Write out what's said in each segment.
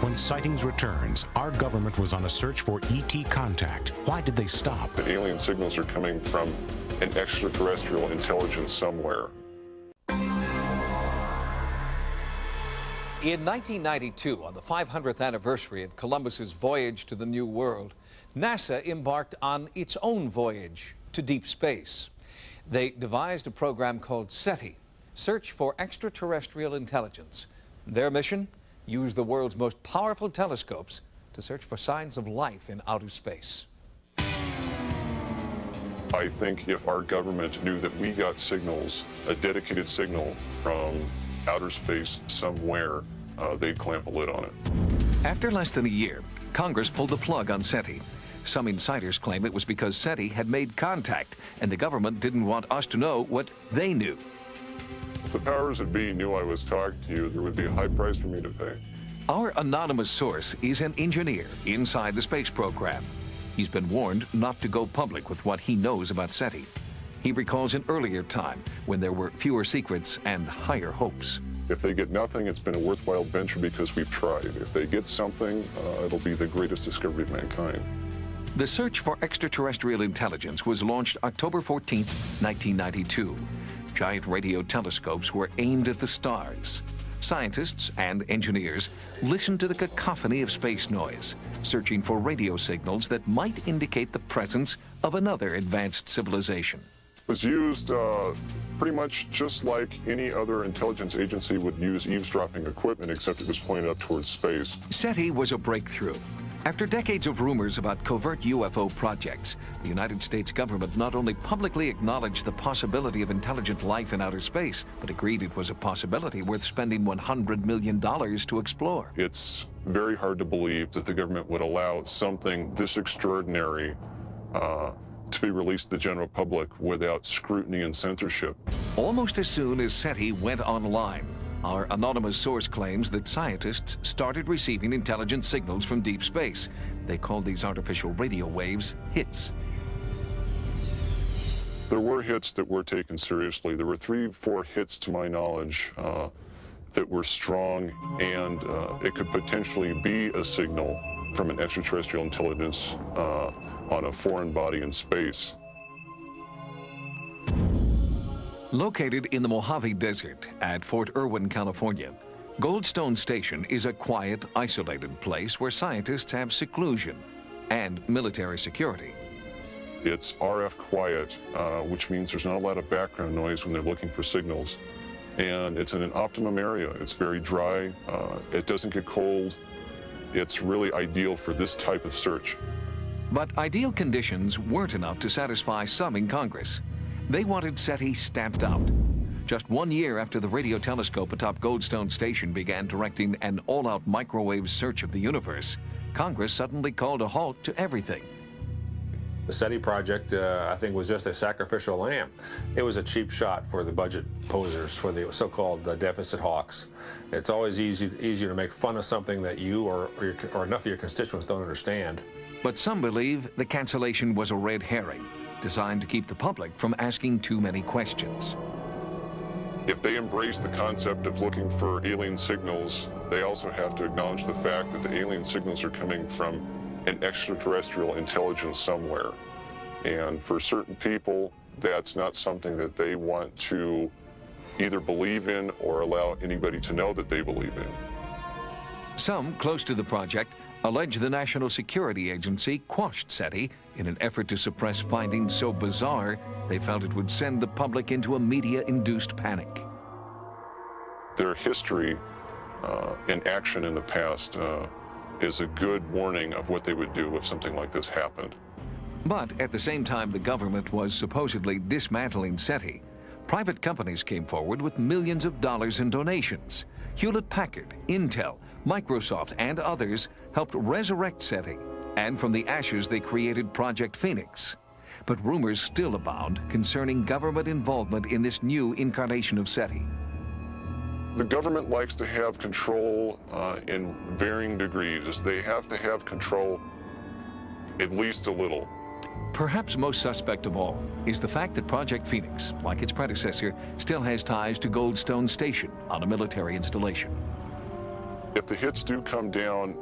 When Sightings returns, our government was on a search for ET contact. Why did they stop? The alien signals are coming from an extraterrestrial intelligence somewhere. In 1992, on the 500th anniversary of Columbus's voyage to the New World, NASA embarked on its own voyage to deep space. They devised a program called SETI, Search for Extraterrestrial Intelligence. Their mission? Use the world's most powerful telescopes to search for signs of life in outer space. I think if our government knew that we got signals, a dedicated signal from outer space somewhere, they'd clamp a lid on it. After less than a year, Congress pulled the plug on SETI. Some insiders claim it was because SETI had made contact and the government didn't want us to know what they knew. If the powers that be knew I was talking to you, there would be a high price for me to pay. Our anonymous source is an engineer inside the space program. He's been warned not to go public with what he knows about SETI. He recalls an earlier time when there were fewer secrets and higher hopes. If they get nothing, it's been a worthwhile venture because we've tried. If they get something, it'll be the greatest discovery of mankind. The search for extraterrestrial intelligence was launched October 14, 1992. Giant radio telescopes were aimed at the stars. Scientists and engineers listened to the cacophony of space noise, searching for radio signals that might indicate the presence of another advanced civilization. It was used pretty much just like any other intelligence agency would use eavesdropping equipment, except it was pointed up towards space. SETI was a breakthrough. After decades of rumors about covert UFO projects, the United States government not only publicly acknowledged the possibility of intelligent life in outer space, but agreed it was a possibility worth spending $100 million to explore. It's very hard to believe that the government would allow something this extraordinary to be released to the general public without scrutiny and censorship. Almost as soon as SETI went online, our anonymous source claims that scientists started receiving intelligent signals from deep space. They called these artificial radio waves hits. There were hits that were taken seriously. There were 3-4 hits, to my knowledge, that were strong, and it could potentially be a signal from an extraterrestrial intelligence on a foreign body in space. Located in the Mojave Desert at Fort Irwin, California, Goldstone Station is a quiet, isolated place where scientists have seclusion and military security. It's RF quiet, which means there's not a lot of background noise when they're looking for signals. And it's in an optimum area. It's very dry. It doesn't get cold. It's really ideal for this type of search. But ideal conditions weren't enough to satisfy some in Congress. They wanted SETI stamped out. Just 1 year after the radio telescope atop Goldstone Station began directing an all-out microwave search of the universe, Congress suddenly called a halt to everything. The SETI project, I think, was just a sacrificial lamb. It was a cheap shot for the budget posers, for the so-called deficit hawks. It's always easier to make fun of something that you or enough of your constituents don't understand. But some believe the cancellation was a red herring, designed to keep the public from asking too many questions. If they embrace the concept of looking for alien signals, they also have to acknowledge the fact that the alien signals are coming from an extraterrestrial intelligence somewhere. And for certain people, that's not something that they want to either believe in or allow anybody to know that they believe in. Some close to the project allege the National Security Agency quashed SETI in an effort to suppress findings so bizarre they felt it would send the public into a media-induced panic. Their history and action in the past is a good warning of what they would do if something like this happened. But at the same time the government was supposedly dismantling SETI, private companies came forward with millions of dollars in donations. Hewlett-Packard, Intel, Microsoft, and others helped resurrect SETI, and from the ashes they created Project Phoenix. But rumors still abound concerning government involvement in this new incarnation of SETI. The government likes to have control in varying degrees. They have to have control at least a little. Perhaps most suspect of all is the fact that Project Phoenix, like its predecessor, still has ties to Goldstone Station on a military installation. If the hits do come down,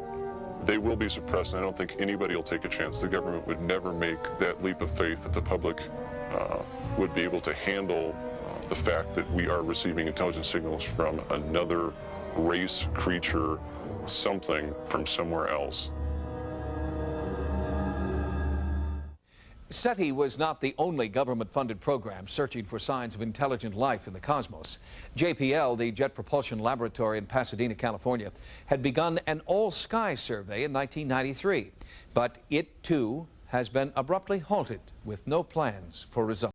they will be suppressed, and I don't think anybody will take a chance. The government would never make that leap of faith that the public would be able to handle the fact that we are receiving intelligence signals from another race, creature, something from somewhere else. SETI was not the only government-funded program searching for signs of intelligent life in the cosmos. JPL, the Jet Propulsion Laboratory in Pasadena, California, had begun an all-sky survey in 1993. But it, too, has been abruptly halted with no plans for results.